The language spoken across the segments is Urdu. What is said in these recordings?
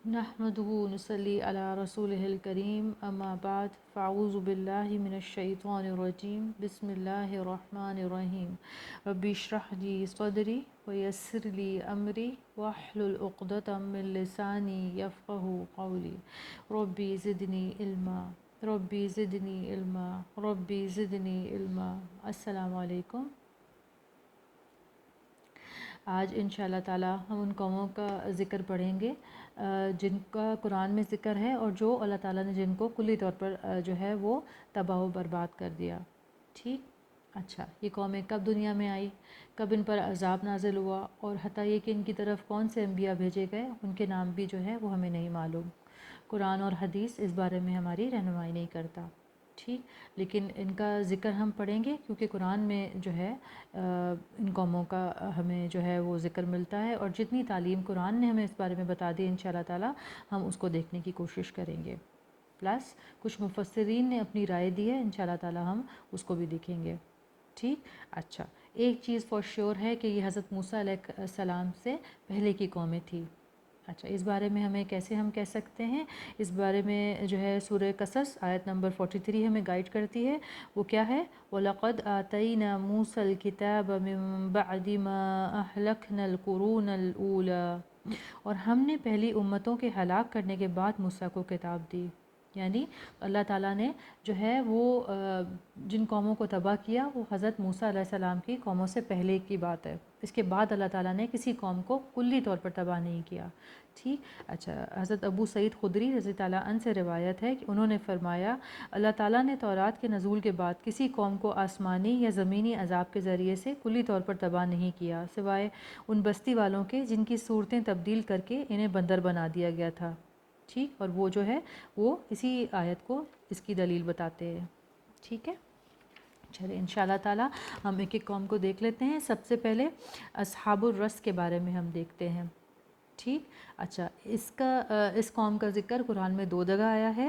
نحمده ونصلي على رسوله الكريم أما بعد فأعوذ بالله من الشيطان الرجيم بسم الله الرحمن الرحيم ربي اشرح لي صدري ويسر لي أمري واحلل عقدة من لساني يفقه قولي ربي زدني علما ربي زدني علما ربي زدني علما السلام علیکم۔ آج انشاءاللہ تعالی ہم ان قوموں کا ذکر پڑھیں گے جن کا قرآن میں ذکر ہے اور جو اللہ تعالیٰ نے جن کو کلی طور پر جو ہے وہ تباہ و برباد کر دیا۔ ٹھیک، اچھا، یہ قومیں کب دنیا میں آئی، کب ان پر عذاب نازل ہوا، اور حتیٰ یہ کہ ان کی طرف کون سے انبیاء بھیجے گئے، ان کے نام بھی جو ہے وہ ہمیں نہیں معلوم۔ قرآن اور حدیث اس بارے میں ہماری رہنمائی نہیں کرتا۔ ٹھیک، لیکن ان کا ذکر ہم پڑھیں گے کیونکہ قرآن میں جو ہے ان قوموں کا ہمیں جو ہے وہ ذکر ملتا ہے، اور جتنی تعلیم قرآن نے ہمیں اس بارے میں بتا دی انشاءاللہ تعالی ہم اس کو دیکھنے کی کوشش کریں گے۔ پلس کچھ مفسرین نے اپنی رائے دی ہے، انشاءاللہ تعالی ہم اس کو بھی دیکھیں گے۔ ٹھیک، اچھا، ایک چیز فور شیور ہے کہ یہ حضرت موسیٰ علیہ السلام سے پہلے کی قومیں تھی۔ اچھا، اس بارے میں ہمیں کیسے ہم کہہ سکتے ہیں، اس بارے میں جو ہے سورہ قصص آیت نمبر 43 ہمیں گائیڈ کرتی ہے۔ وہ کیا ہے؟ وَلَقَدْ آتَيْنَا مُوسَى الْكِتَابَ مِن بَعْدِ مَا أَهْلَكْنَا الْقُرُونَ الْأُولَى، اور ہم نے پہلی امتوں کے ہلاک کرنے کے بعد موسیٰ کو کتاب دی۔ یعنی اللہ تعالیٰ نے جو ہے وہ جن قوموں کو تباہ کیا وہ حضرت موسیٰ علیہ السلام کی قوموں سے پہلے کی بات ہے۔ اس کے بعد اللہ تعالیٰ نے کسی قوم کو کلی طور پر تباہ نہیں کیا۔ ٹھیک، اچھا، حضرت ابو سعید خدری رضی اللہ عنہ سے روایت ہے کہ انہوں نے فرمایا اللہ تعالیٰ نے تورات کے نزول کے بعد کسی قوم کو آسمانی یا زمینی عذاب کے ذریعے سے کلی طور پر تباہ نہیں کیا سوائے ان بستی والوں کے جن کی صورتیں تبدیل کر کے انہیں بندر بنا دیا گیا تھا۔ ٹھیک، اور وہ جو ہے وہ اسی آیت کو اس کی دلیل بتاتے ہیں۔ ٹھیک ہے، چلے انشاءاللہ تعالی ہم ایک ایک قوم کو دیکھ لیتے ہیں۔ سب سے پہلے اصحاب الرس کے بارے میں ہم دیکھتے ہیں۔ ٹھیک، اچھا، اس قوم کا ذکر قرآن میں 2 جگہ آیا ہے،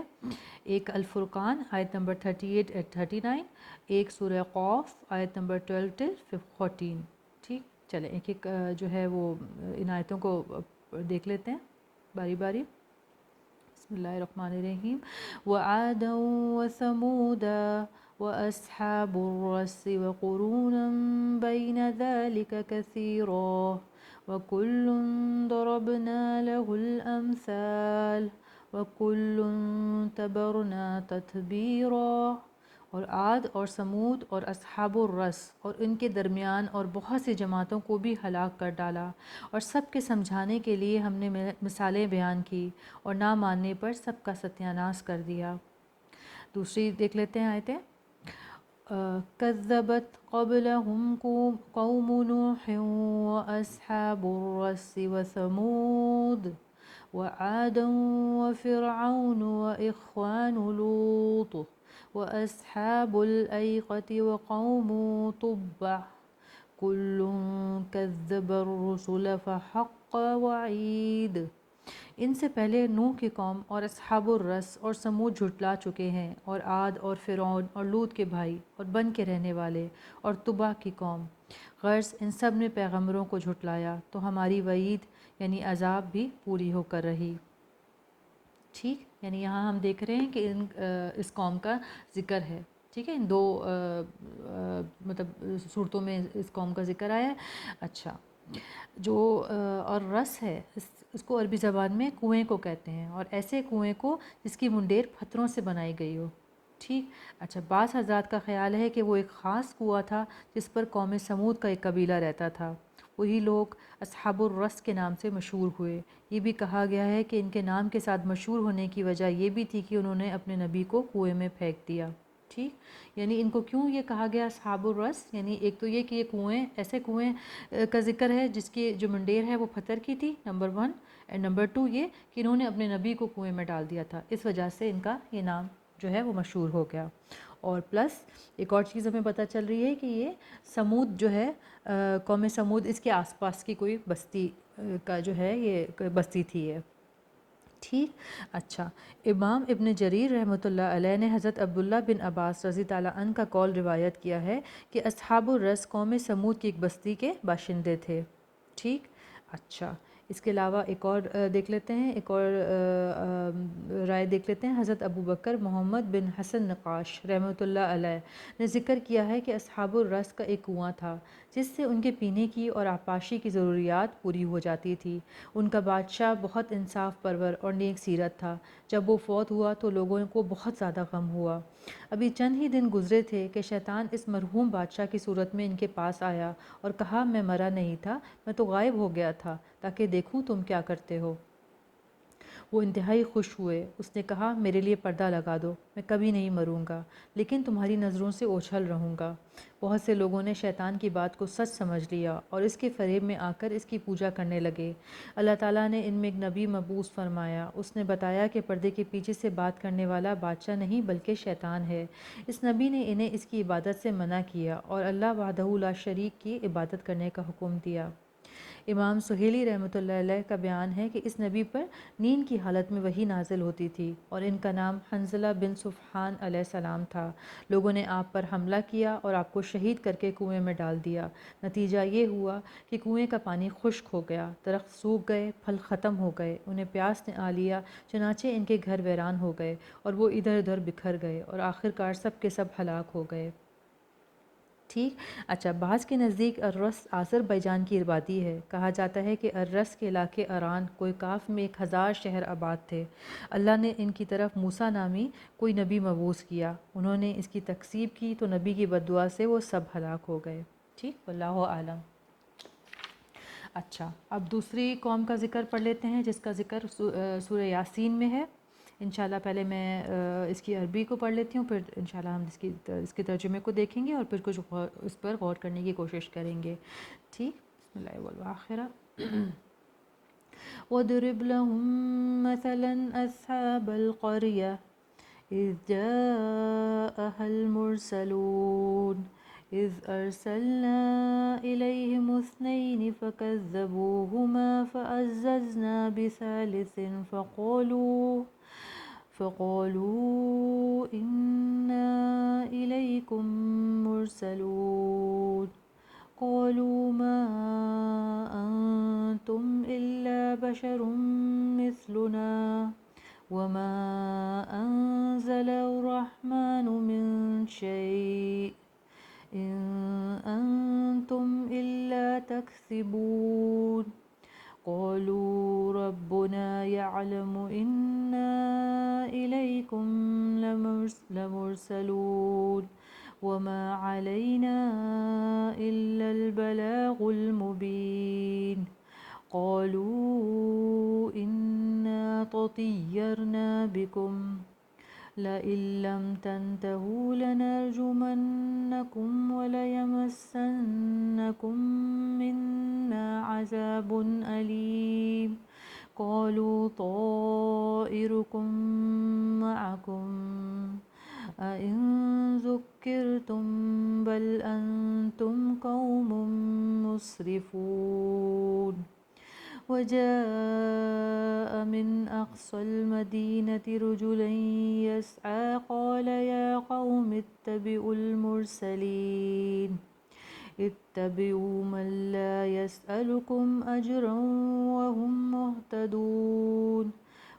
ایک الفرقان آیت نمبر 38 اور 39، ایک سورہ قوف آیت نمبر 12 til 14۔ ٹھیک، چلیں ایک ایک جو ہے وہ ان آیتوں کو دیکھ لیتے ہیں باری باری۔ بسم اللہ الرحمن الرحیم۔ وعادا وثمودا وأصحاب الرس وقرونا بين ذلك كثيرا وكل ضربنا له الأمثال وكل تبرنا تتبیرا۔ اور عاد اور سمود اور اصحاب الرس اور ان کے درمیان اور بہت سی جماعتوں کو بھی ہلاک کر ڈالا، اور سب کے سمجھانے کے لیے ہم نے مثالیں بیان کی، اور نہ ماننے پر سب کا ستیاناش کر دیا۔ دوسری دیکھ لیتے ہیں آیتیں۔ كذبت قبلهم قوم نوح وأصحاب الرس وثمود وعاد وفرعون وإخوان لوط وأصحاب الأيقة وقوم تبع كل كذب الرسل فحق وعید۔ ان سے پہلے نوح کی قوم اور اصحاب الرس اور سمود جھٹلا چکے ہیں، اور عاد اور فرعون اور لوط کے بھائی اور بن کے رہنے والے اور طبع کی قوم، غرض ان سب نے پیغمبروں کو جھٹلایا تو ہماری وعید یعنی عذاب بھی پوری ہو کر رہی۔ ٹھیک، یعنی یہاں ہم دیکھ رہے ہیں کہ اس قوم کا ذکر ہے۔ ٹھیک ہے، ان 2 مطلب صورتوں میں اس قوم کا ذکر آیا ہے۔ اچھا، جو اور رس ہے اس کو عربی زبان میں کنویں کو کہتے ہیں، اور ایسے کنویں کو جس کی منڈیر پتھروں سے بنائی گئی ہو۔ ٹھیک، اچھا، بعض حضرات کا خیال ہے کہ وہ ایک خاص کنواں تھا جس پر قوم سمود کا ایک قبیلہ رہتا تھا، وہی لوگ اصحاب الرس کے نام سے مشہور ہوئے۔ یہ بھی کہا گیا ہے کہ ان کے نام کے ساتھ مشہور ہونے کی وجہ یہ بھی تھی کہ انہوں نے اپنے نبی کو کنویں میں پھینک دیا۔ ٹھیک، یعنی ان کو کیوں یہ کہا گیا اصحاب الرس، یعنی ایک تو یہ کہ یہ کنویں ایسے کنویں کا ذکر ہے جس کی جو منڈیر ہے وہ پتھر کی تھی، نمبر 1، اینڈ نمبر 2 یہ کہ انہوں نے اپنے نبی کو کنویں میں ڈال دیا تھا، اس وجہ سے ان کا یہ نام جو ہے وہ مشہور ہو گیا۔ اور پلس ایک اور چیز ہمیں پتہ چل رہی ہے کہ یہ سمود جو ہے قوم سمود اس کے آس پاس کی کوئی بستی کا جو ہے یہ بستی تھی یہ۔ ٹھیک، اچھا، امام ابن جریر رحمۃ اللہ علیہ نے حضرت عبداللہ بن عباس رضی اللہ عنہ کا قول روایت کیا ہے کہ اصحاب الرس قوم سمود کی ایک بستی کے باشندے تھے۔ ٹھیک، اچھا، اس کے علاوہ ایک اور دیکھ لیتے ہیں، ایک اور رائے دیکھ لیتے ہیں۔ حضرت ابو بکر محمد بن حسن نقاش رحمۃ اللہ علیہ نے ذکر کیا ہے کہ اصحاب الرس کا ایک کنواں تھا جس سے ان کے پینے کی اور آبپاشی کی ضروریات پوری ہو جاتی تھی۔ ان کا بادشاہ بہت انصاف پرور اور نیک سیرت تھا۔ جب وہ فوت ہوا تو لوگوں کو بہت زیادہ غم ہوا۔ ابھی چند ہی دن گزرے تھے کہ شیطان اس مرحوم بادشاہ کی صورت میں ان کے پاس آیا اور کہا، میں مرا نہیں تھا، میں تو غائب ہو گیا تھا تاکہ دیکھوں تم کیا کرتے ہو۔ وہ انتہائی خوش ہوئے۔ اس نے کہا، میرے لیے پردہ لگا دو، میں کبھی نہیں مروں گا لیکن تمہاری نظروں سے اوجھل رہوں گا۔ بہت سے لوگوں نے شیطان کی بات کو سچ سمجھ لیا اور اس کے فریب میں آ کر اس کی پوجا کرنے لگے۔ اللہ تعالیٰ نے ان میں ایک نبی مبعوث فرمایا۔ اس نے بتایا کہ پردے کے پیچھے سے بات کرنے والا بادشاہ نہیں بلکہ شیطان ہے۔ اس نبی نے انہیں اس کی عبادت سے منع کیا اور اللہ وحدہ لا شریک کی عبادت کرنے کا حکم دیا۔ امام سہیلی رحمۃ اللہ علیہ کا بیان ہے کہ اس نبی پر نیند کی حالت میں وحی نازل ہوتی تھی اور ان کا نام حنظلہ بن صفحان علیہ السلام تھا۔ لوگوں نے آپ پر حملہ کیا اور آپ کو شہید کر کے کنویں میں ڈال دیا۔ نتیجہ یہ ہوا کہ کنویں کا پانی خشک ہو گیا، درخت سوکھ گئے، پھل ختم ہو گئے، انہیں پیاس نے آ لیا، چنانچہ ان کے گھر ویران ہو گئے اور وہ ادھر ادھر بکھر گئے اور آخرکار سب کے سب ہلاک ہو گئے۔ ٹھیک۔ اچھا، بعض کے نزدیک ارس آذربائیجان کی آبادی ہے۔ کہا جاتا ہے کہ ارس کے علاقے اران کوئی کاف میں 1000 شہر آباد تھے۔ اللہ نے ان کی طرف موسیٰ نامی کوئی نبی مبعوث کیا، انہوں نے اس کی تکذیب کی تو نبی کی بددعا سے وہ سب ہلاک ہو گئے۔ ٹھیک، واللہ عالم۔ اچھا، اب دوسری قوم کا ذکر پڑھ لیتے ہیں جس کا ذکر سورہ یاسین میں ہے۔ انشاءاللہ پہلے میں اس کی عربی کو پڑھ لیتی ہوں، پھر انشاءاللہ ہم اس کے ترجمے کو دیکھیں گے اور پھر کچھ اس پر غور کرنے کی کوشش کریں گے۔ ٹھیک، بسم اللہ والآخرہ۔ وَاضْرِبْ لَهُم مَّثَلًا أَصْحَابَ الْقَرْيَةِ إِذْ جَاءَهَا الْمُرْسَلُونَ إِذْ أَرْسَلْنَا إِلَيْهِمُ اثْنَيْنِ فَكَذَّبُوهُمَا فَعَزَّزْنَا بِثَالِثٍ فقالوا إنا إليكم مرسلون قالوا ما أنتم إلا بشر مثلنا وما أنزل الرحمن من شيء إن أنتم إلا تكذبون قالوا ربنا يعلم إنا إليكم لمرسلون وما علينا إلا البلاغ المبين قالوا إنا تطيرنا بكم لئن لم تنتهوا لنرجمنكم وليمسنكم منا عذاب أليم قالوا طائركم معكم أئن ذكرتم بل أنتم قوم مسرفون وجاء من أقصى المدينة رجل يسعى قال يا قوم اتبعوا المرسلين اتبعوا من لا يسألكم أجرا وهم مهتدون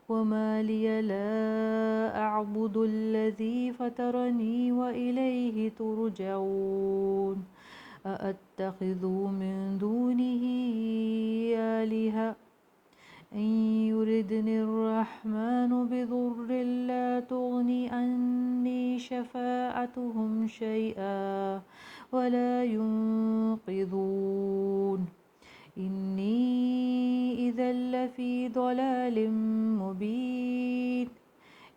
وما لي لا أعبد الذي فطرني وإليه ترجعون أأتخذ من دونه آلهة إن يردني الرحمن بضر لا تغني عني شفاعتهم شيئا ولا ينقذون إني إذا لفي ضلال مبين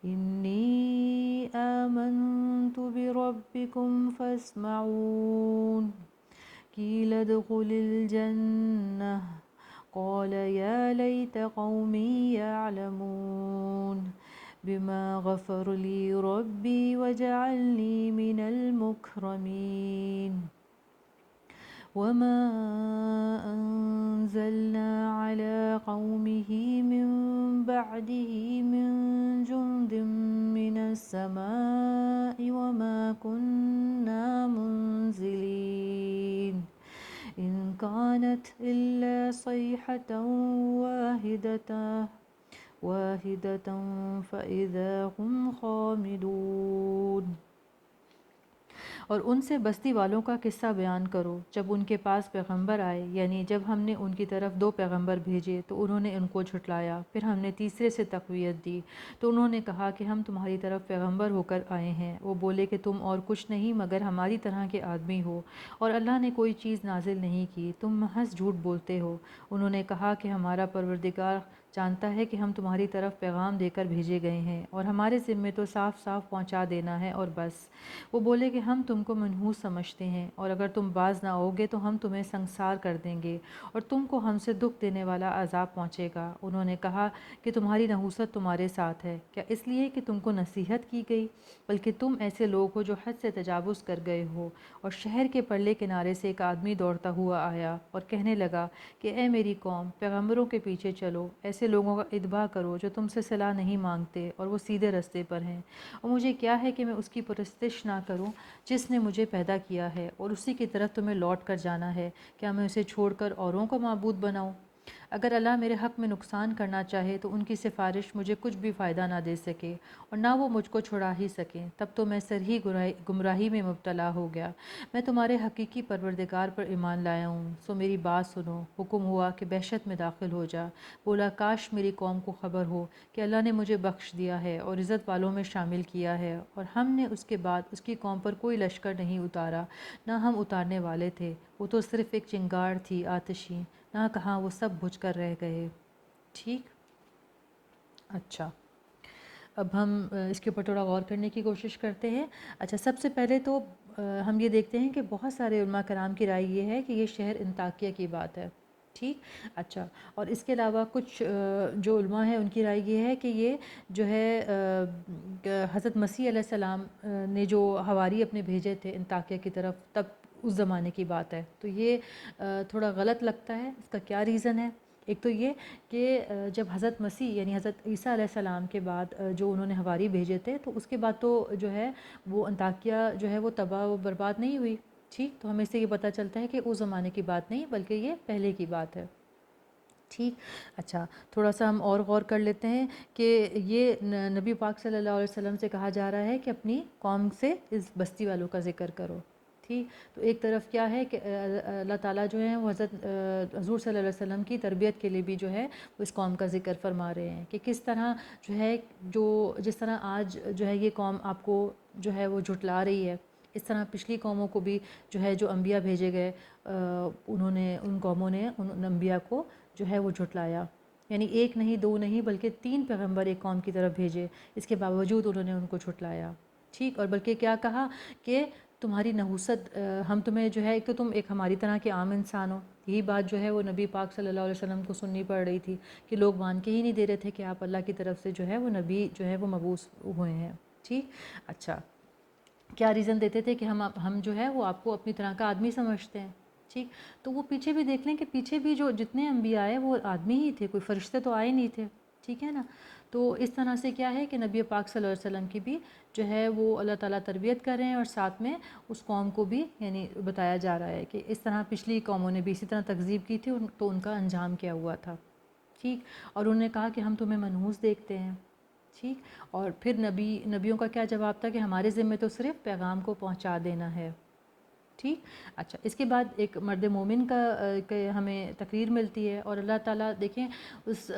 إني آمنت بربكم فاسمعون قيل ادخل الجنة قال يا ليت قومي يعلمون بما غفر لي ربي وجعلني من المكرمين وما أنزلنا على قومه من بعده من جند من السماء وما كنا منزلين إن كانت إلا صيحة واحدة فإذا هم خامدون۔ اور ان سے بستی والوں کا قصہ بیان کرو جب ان کے پاس پیغمبر آئے، یعنی جب ہم نے ان کی طرف 2 پیغمبر بھیجے تو انہوں نے ان کو جھٹلایا، پھر ہم نے تیسرے سے تقویت دی تو انہوں نے کہا کہ ہم تمہاری طرف پیغمبر ہو کر آئے ہیں۔ وہ بولے کہ تم اور کچھ نہیں مگر ہماری طرح کے آدمی ہو، اور اللہ نے کوئی چیز نازل نہیں کی، تم محض جھوٹ بولتے ہو۔ انہوں نے کہا کہ ہمارا پروردگار جانتا ہے کہ ہم تمہاری طرف پیغام دے کر بھیجے گئے ہیں، اور ہمارے ذمے تو صاف صاف پہنچا دینا ہے اور بس۔ وہ بولے کہ ہم تم کو منحوس سمجھتے ہیں، اور اگر تم باز نہ آؤگے تو ہم تمہیں سنگسار کر دیں گے اور تم کو ہم سے دکھ دینے والا عذاب پہنچے گا۔ انہوں نے کہا کہ تمہاری نحوست تمہارے ساتھ ہے کیا، اس لیے کہ تم کو نصیحت کی گئی؟ بلکہ تم ایسے لوگ ہو جو حد سے تجاوز کر گئے ہو۔ اور شہر کے پرلے کنارے سے ایک آدمی دوڑتا ہوا آیا اور کہنے لگا کہ اے میری قوم، پیغمبروں کے پیچھے چلو، ایسے لوگوں کا اتباع کرو جو تم سے صلاح نہیں مانگتے اور وہ سیدھے رستے پر ہیں۔ اور مجھے کیا ہے کہ میں اس کی پرستش نہ کروں جس نے مجھے پیدا کیا ہے، اور اسی کی طرف تمہیں لوٹ کر جانا ہے، کیا میں اسے چھوڑ کر اوروں کو معبود بناؤں؟ اگر اللہ میرے حق میں نقصان کرنا چاہے تو ان کی سفارش مجھے کچھ بھی فائدہ نہ دے سکے اور نہ وہ مجھ کو چھڑا ہی سکیں، تب تو میں سرہی گمراہی میں مبتلا ہو گیا۔ میں تمہارے حقیقی پروردگار پر ایمان لایا ہوں، سو میری بات سنو۔ حکم ہوا کہ بحشت میں داخل ہو جا۔ بولا کاش میری قوم کو خبر ہو کہ اللہ نے مجھے بخش دیا ہے اور عزت والوں میں شامل کیا ہے، اور ہم نے اس کے بعد اس کی قوم پر کوئی لشکر نہیں اتارا، نہ ہم اتارنے والے تھے، وہ تو صرف ایک چنگاڑ تھی آتشی، نہ کہاں وہ سب بجھ کر رہ گئے۔ ٹھیک، اچھا، اب ہم اس کے اوپر تھوڑا غور کرنے کی کوشش کرتے ہیں۔ اچھا، سب سے پہلے تو ہم یہ دیکھتے ہیں کہ بہت سارے علماء کرام کی رائے یہ ہے کہ یہ شہر انطاکیہ کی بات ہے۔ ٹھیک، اچھا، اور اس کے علاوہ کچھ جو علماء ہیں ان کی رائے یہ ہے کہ یہ جو ہے حضرت مسیح علیہ السلام نے جو حواری اپنے بھیجے تھے انطاکیہ کی طرف، تب اس زمانے کی بات ہے، تو یہ تھوڑا غلط لگتا ہے۔ اس کا کیا ریزن ہے؟ ایک تو یہ کہ جب حضرت مسیح یعنی حضرت عیسیٰ علیہ السلام کے بعد جو انہوں نے حواری بھیجے تھے، تو اس کے بعد تو جو ہے وہ انطاکیہ جو ہے وہ تباہ و برباد نہیں ہوئی۔ ٹھیک، تو ہمیں سے یہ پتہ چلتا ہے کہ اس زمانے کی بات نہیں بلکہ یہ پہلے کی بات ہے۔ ٹھیک، اچھا، تھوڑا سا ہم اور غور کر لیتے ہیں کہ یہ نبی پاک صلی اللہ علیہ وسلم سے کہا جا رہا ہے کہ اپنی قوم سے اس بستی والوں کا ذکر کرو۔ ٹھیک، تو ایک طرف کیا ہے کہ اللہ تعالیٰ جو ہے وہ حضرت حضور صلی اللہ علیہ وسلم کی تربیت کے لیے بھی جو ہے وہ اس قوم کا ذکر فرما رہے ہیں کہ کس طرح جو ہے جس طرح آج جو ہے یہ قوم آپ کو جو ہے وہ جھٹلا رہی ہے، اس طرح پچھلی قوموں کو بھی جو ہے جو انبیاء بھیجے گئے ان قوموں نے ان انبیاء کو جو ہے وہ جھٹلایا، یعنی ایک نہیں، 2 نہیں بلکہ 3 پیغمبر ایک قوم کی طرف بھیجے، اس کے باوجود انہوں نے ان کو جھٹلایا۔ ٹھیک، اور بلکہ کیا کہا کہ تمہاری نحوست، ہم تمہیں جو ہے ایک تو تم ایک ہماری طرح کے عام انسان ہو، یہی بات جو ہے وہ نبی پاک صلی اللہ علیہ وسلم کو سننی پڑ رہی تھی کہ لوگ مان کے ہی نہیں دے رہے تھے کہ آپ اللہ کی طرف سے جو ہے وہ نبی جو ہے وہ مبعوث ہوئے ہیں۔ ٹھیک، اچھا، کیا ریزن دیتے تھے کہ ہم جو ہے وہ آپ کو اپنی طرح کا آدمی سمجھتے ہیں۔ ٹھیک، تو وہ پیچھے بھی دیکھ لیں کہ پیچھے بھی جو جتنے انبیاء آئے وہ آدمی ہی تھے، کوئی فرشتے تو آئے نہیں تھے۔ ٹھیک ہے نا، تو اس طرح سے کیا ہے کہ نبی پاک صلی اللہ علیہ وسلم کی بھی جو ہے وہ اللہ تعالیٰ تربیت کر رہے ہیں، اور ساتھ میں اس قوم کو بھی یعنی بتایا جا رہا ہے کہ اس طرح پچھلی قوموں نے بھی اسی طرح تکذیب کی تھی تو ان کا انجام کیا ہوا تھا۔ ٹھیک، اور انہوں نے کہا کہ ہم تمہیں منحوس دیکھتے ہیں۔ ٹھیک، اور پھر نبیوں کا کیا جواب تھا کہ ہمارے ذمے تو صرف پیغام کو پہنچا دینا ہے۔ ٹھیک، اچھا، اس کے بعد ایک مرد مومن کا ہمیں تقریر ملتی ہے، اور اللہ تعالیٰ دیکھیں اس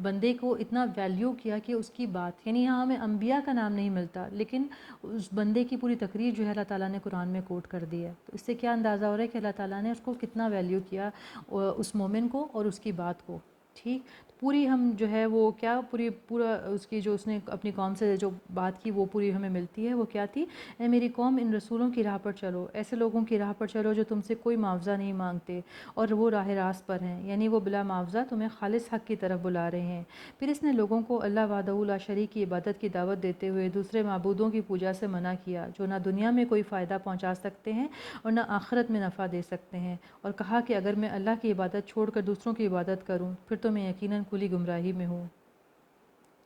بندے کو اتنا ویلیو کیا کہ اس کی بات، یعنی یہاں ہمیں انبیاء کا نام نہیں ملتا لیکن اس بندے کی پوری تقریر جو ہے اللہ تعالیٰ نے قرآن میں کوٹ کر دی ہے، تو اس سے کیا اندازہ ہو رہا ہے کہ اللہ تعالیٰ نے اس کو کتنا ویلیو کیا، اس مومن کو اور اس کی بات کو۔ ٹھیک، پوری ہم جو ہے وہ کیا پورا اس کی جو اس نے اپنی قوم سے جو بات کی وہ پوری ہمیں ملتی ہے، وہ کیا تھی؟ اے میری قوم، ان رسولوں کی راہ پر چلو، ایسے لوگوں کی راہ پر چلو جو تم سے کوئی معاوضہ نہیں مانگتے اور وہ راہ راست پر ہیں، یعنی وہ بلا معاوضہ تمہیں خالص حق کی طرف بلا رہے ہیں۔ پھر اس نے لوگوں کو اللہ وحدہ لا شریک کی عبادت کی دعوت دیتے ہوئے دوسرے معبودوں کی پوجا سے منع کیا جو نہ دنیا میں کوئی فائدہ پہنچا سکتے ہیں اور نہ آخرت میں نفع دے سکتے ہیں، اور کہا کہ اگر میں اللہ کی عبادت چھوڑ کر دوسروں کی عبادت کروں پھر تو میں یقیناً کھلی گمراہی میں ہوں۔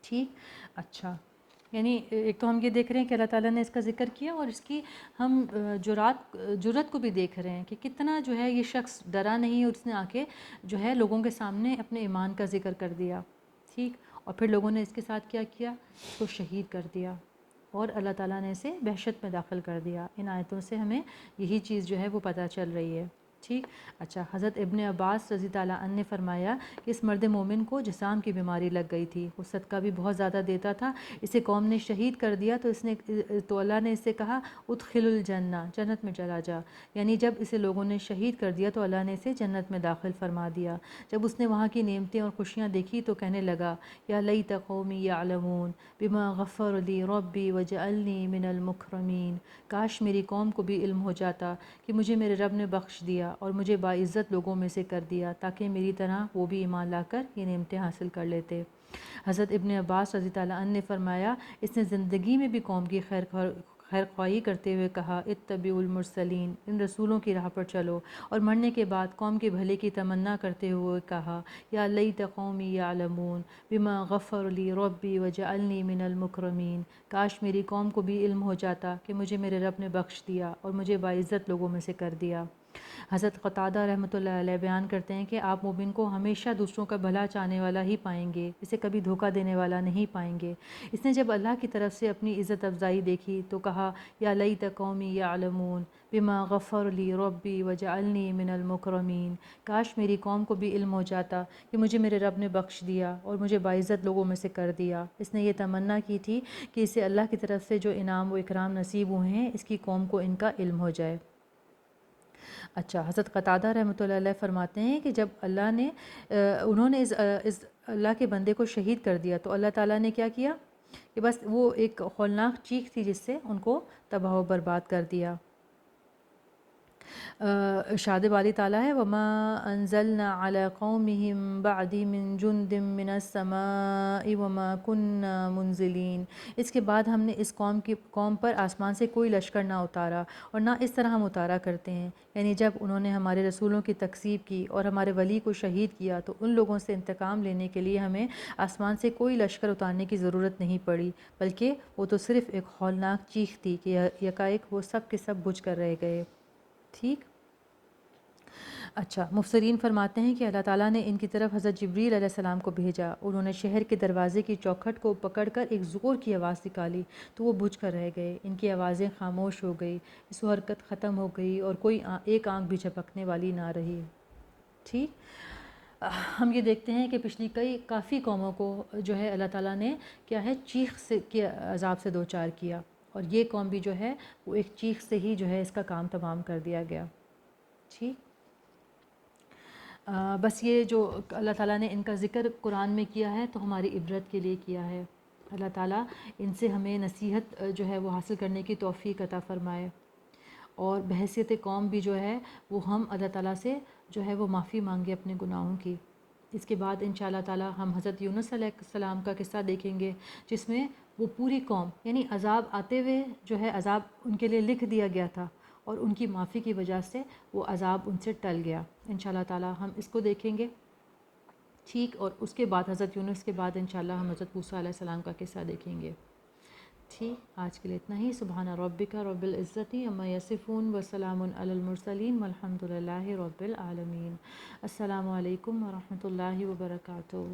ٹھیک، اچھا، یعنی ایک تو ہم یہ دیکھ رہے ہیں کہ اللہ تعالیٰ نے اس کا ذکر کیا، اور اس کی ہم جرات کو بھی دیکھ رہے ہیں کہ کتنا جو ہے یہ شخص ڈرا نہیں، اور اس نے آ کے جو ہے لوگوں کے سامنے اپنے ایمان کا ذکر کر دیا، ٹھیک، اور پھر لوگوں نے اس کے ساتھ کیا کیا، اس کو شہید کر دیا، اور اللہ تعالیٰ نے اسے وحشت میں داخل کر دیا۔ ان آیتوں سے ہمیں یہی چیز جو ہے وہ پتہ چل رہی ہے، ٹھیک۔ اچھا، حضرت ابن عباس رضی تعالیٰ عنہ نے فرمایا کہ اس مرد مومن کو جسام کی بیماری لگ گئی تھی، وہ صدقہ بھی بہت زیادہ دیتا تھا، اسے قوم نے شہید کر دیا تو اللہ نے اسے کہا ادخل الجنہ، جنت میں چلا جا، یعنی جب اسے لوگوں نے شہید کر دیا تو اللہ نے اسے جنت میں داخل فرما دیا۔ جب اس نے وہاں کی نعمتیں اور خوشیاں دیکھی تو کہنے لگا یا لیت قومی یعلمون بما غفر لی ربی وجعلنی من المکرمین، کاش میری قوم کو بھی علم ہو جاتا کہ مجھے میرے رب نے بخش دیا اور مجھے باعزت لوگوں میں سے کر دیا، تاکہ میری طرح وہ بھی ایمان لا کر یہ نعمتیں حاصل کر لیتے۔ حضرت ابن عباس رضی اللہ عنہ نے فرمایا اس نے زندگی میں بھی قوم کی خیر خواہی کرتے ہوئے کہا اتبعوا المرسلین، ان رسولوں کی راہ پر چلو، اور مرنے کے بعد قوم کے بھلے کی تمنا کرتے ہوئے کہا یا لیت قومی یعلمون بما غفر لی ربی وجعلنی من المکرمین، کاش میری قوم کو بھی علم ہو جاتا کہ مجھے میرے رب نے بخش دیا اور مجھے باعزت لوگوں میں سے کر دیا۔ حضرت قتادہ رحمۃ اللہ علیہ بیان کرتے ہیں کہ آپ مومن کو ہمیشہ دوسروں کا بھلا چاہنے والا ہی پائیں گے، اسے کبھی دھوکہ دینے والا نہیں پائیں گے۔ اس نے جب اللہ کی طرف سے اپنی عزت افزائی دیکھی تو کہا یا لیت قومی یعلمون بما غفر لی ربی وجعلنی من المکرمین، کاش میری قوم کو بھی علم ہو جاتا کہ مجھے میرے رب نے بخش دیا اور مجھے باعزت لوگوں میں سے کر دیا۔ اس نے یہ تمنا کی تھی کہ اسے اللہ کی طرف سے جو انعام و اکرام نصیب ہوئے ہیں اس کی قوم کو ان کا علم ہو جائے۔ اچھا، حضرت قتادہ رحمۃ اللہ علیہ فرماتے ہیں کہ جب انہوں نے اس اللہ کے بندے کو شہید کر دیا تو اللہ تعالیٰ نے کیا کیا کہ بس وہ ایک ہولناک چیخ تھی جس سے ان کو تباہ و برباد کر دیا۔ ارشاد باری تعالیٰ ہے وَمَا أَنزَلْنَا عَلَىٰ قَوْمِهِم بَعْدِ مِن جُندٍ مِّنَ السَّمَاءِ وَمَا كُنَّا مُنزِلِينَ، اس کے بعد ہم نے اس قوم پر آسمان سے کوئی لشکر نہ اتارا اور نہ اس طرح ہم اتارا کرتے ہیں، یعنی جب انہوں نے ہمارے رسولوں کی تکذیب کی اور ہمارے ولی کو شہید کیا تو ان لوگوں سے انتقام لینے کے لیے ہمیں آسمان سے کوئی لشکر اتارنے کی ضرورت نہیں پڑی، بلکہ وہ تو صرف ایک ہولناک چیخ تھی کہ یکایک وہ سب کے سب بجھ کر رہ گئے، ٹھیک۔ اچھا، مفسرین فرماتے ہیں کہ اللہ تعالیٰ نے ان کی طرف حضرت جبریل علیہ السلام کو بھیجا، انہوں نے شہر کے دروازے کی چوکھٹ کو پکڑ کر ایک زور کی آواز نکالی تو وہ بجھ کر رہ گئے، ان کی آوازیں خاموش ہو گئی، اس و حرکت ختم ہو گئی اور کوئی ایک آنکھ بھی جھپکنے والی نہ رہی، ٹھیک۔ ہم یہ دیکھتے ہیں کہ پچھلی کافی قوموں کو جو ہے اللہ تعالیٰ نے کیا ہے چیخ سے کے عذاب سے دوچار کیا، اور یہ قوم بھی جو ہے وہ ایک چیخ سے ہی جو ہے اس کا کام تمام کر دیا گیا، ٹھیک۔ بس یہ جو اللہ تعالیٰ نے ان کا ذکر قرآن میں کیا ہے تو ہماری عبرت کے لیے کیا ہے، اللہ تعالیٰ ان سے ہمیں نصیحت جو ہے وہ حاصل کرنے کی توفیق عطا فرمائے، اور بحیثیت قوم بھی جو ہے وہ ہم اللہ تعالیٰ سے جو ہے وہ معافی مانگے اپنے گناہوں کی۔ اس کے بعد انشاءاللہ تعالیٰ ہم حضرت یونس علیہ السلام کا قصہ دیکھیں گے، جس میں وہ پوری قوم یعنی عذاب آتے ہوئے جو ہے عذاب ان کے لیے لکھ دیا گیا تھا، اور ان کی معافی کی وجہ سے وہ عذاب ان سے ٹل گیا۔ انشاءاللہ تعالیٰ ہم اس کو دیکھیں گے، ٹھیک، اور اس کے بعد حضرت یونس کے بعد انشاءاللہ ہم حضرت موسیٰ علیہ السلام کا قصہ دیکھیں گے، ٹھیک۔ آج کے لیے اتنا ہی۔ سبحان ربک رب العزت عما یصفون وسلام علی المرسلین والحمد للہ رب العالمین۔ السلام علیکم ورحمۃ اللہ وبرکاتہ۔